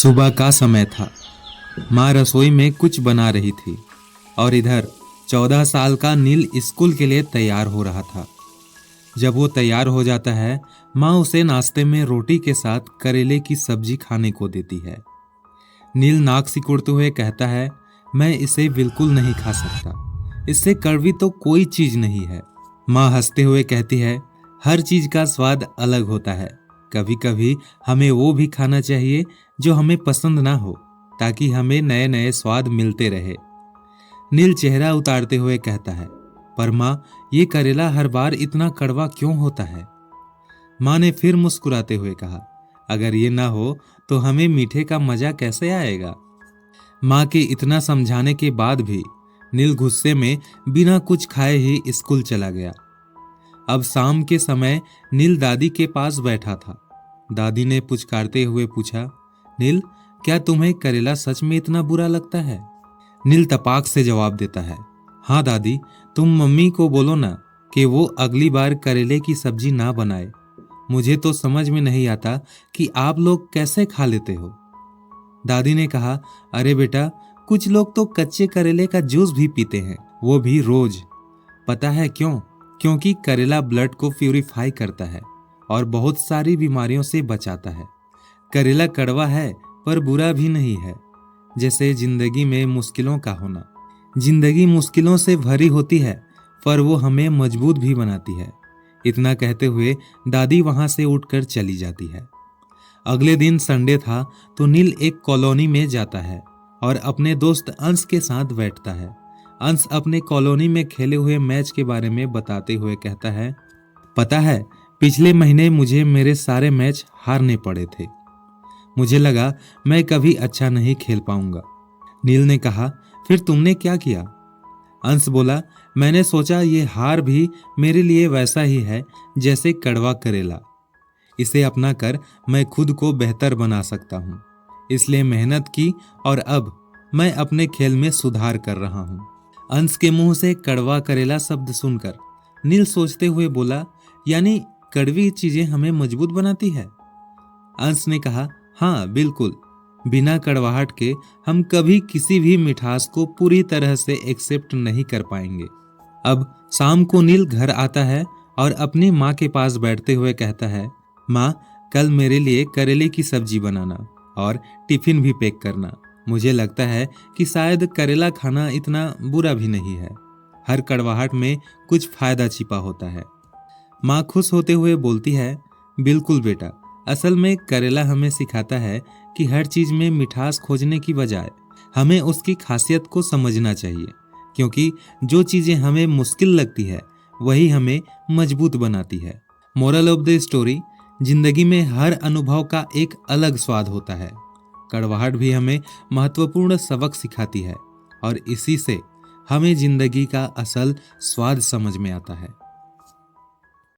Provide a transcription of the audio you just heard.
सुबह का समय था। माँ रसोई में कुछ बना रही थी और इधर 14 साल का नील स्कूल के लिए तैयार हो रहा था। जब वो तैयार हो जाता है, माँ उसे नाश्ते में रोटी के साथ करेले की सब्जी खाने को देती है। नील नाक सिकुड़ते हुए कहता है, मैं इसे बिल्कुल नहीं खा सकता, इससे कड़वी तो कोई चीज नहीं है। माँ हंसते हुए कहती है, हर चीज का स्वाद अलग होता है, कभी कभी हमें वो भी खाना चाहिए जो हमें पसंद ना हो, ताकि हमें नए नए स्वाद मिलते रहे। नील चेहरा उतारते हुए कहता है, पर माँ, ये करेला हर बार इतना कड़वा क्यों होता है? माँ ने फिर मुस्कुराते हुए कहा, अगर ये ना हो तो हमें मीठे का मजा कैसे आएगा? माँ के इतना समझाने के बाद भी नील गुस्से में बिना कुछ खाए ही स्कूल चला गया। अब शाम के समय नील दादी के पास बैठा था। दादी ने पुचकारते हुए पूछा, नील, क्या तुम्हें करेला सच में इतना बुरा लगता है? नील तपाक से जवाब देता है, हाँ दादी, तुम मम्मी को बोलो ना कि वो अगली बार करेले की सब्जी ना बनाए। मुझे तो समझ में नहीं आता कि आप लोग कैसे खा लेते हो। दादी ने कहा, अरे बेटा, कुछ लोग तो कच्चे करेले का जूस भी पीते हैं, वो भी रोज। पता है क्यों? क्योंकि करेला ब्लड को प्यूरिफाई करता है और बहुत सारी बीमारियों से बचाता है। करेला कड़वा है पर बुरा भी नहीं है। जैसे जिंदगी में मुश्किलों का होना। जिंदगी मुश्किलों से भरी होती है, पर वो हमें मजबूत भी बनाती है। इतना कहते हुए दादी वहां से उठकर चली जाती है। अगले दिन संडे था तो नील एक कॉलोनी में जाता है और अपने दोस्त अंश के साथ बैठता है। अंश अपने कॉलोनी में खेले हुए मैच के बारे में बताते हुए कहता है, पता है, पिछले महीने मुझे मेरे सारे मैच हारने पड़े थे। मुझे लगा मैं कभी अच्छा नहीं खेल पाऊंगा। नील ने कहा, फिर तुमने क्या किया? अंश बोला, मैंने सोचा ये हार भी मेरे लिए वैसा ही है जैसे कड़वा करेला। इसे अपना कर मैं खुद को बेहतर बना सकता हूँ। इसलिए मेहनत की और अब मैं अपने खेल में सुधार कर रहा हूँ। अंश के मुंह से कड़वा करेला शब्द सुनकर नील सोचते हुए बोला, यानी कड़वी चीजें हमें मजबूत बनाती है? अंश ने कहा, हाँ बिल्कुल, बिना कड़वाहट के हम कभी किसी भी मिठास को पूरी तरह से एक्सेप्ट नहीं कर पाएंगे। अब शाम को नील घर आता है और अपनी माँ के पास बैठते हुए कहता है, माँ, कल मेरे लिए करेले की सब्जी बनाना और टिफिन भी पैक करना। मुझे लगता है कि शायद करेला खाना इतना बुरा भी नहीं है। हर कड़वाहट में कुछ फायदा छिपा होता है। माँ खुश होते हुए बोलती है, बिल्कुल बेटा, असल में करेला हमें सिखाता है कि हर चीज में मिठास खोजने की बजाय हमें उसकी खासियत को समझना चाहिए, क्योंकि जो चीजें हमें मुश्किल लगती है वही हमें मजबूत बनाती है। मोरल ऑफ द स्टोरी, जिंदगी में हर अनुभव का एक अलग स्वाद होता है। कड़वाहट भी हमें महत्वपूर्ण सबक सिखाती है और इसी से हमें जिंदगी का असल स्वाद समझ में आता है।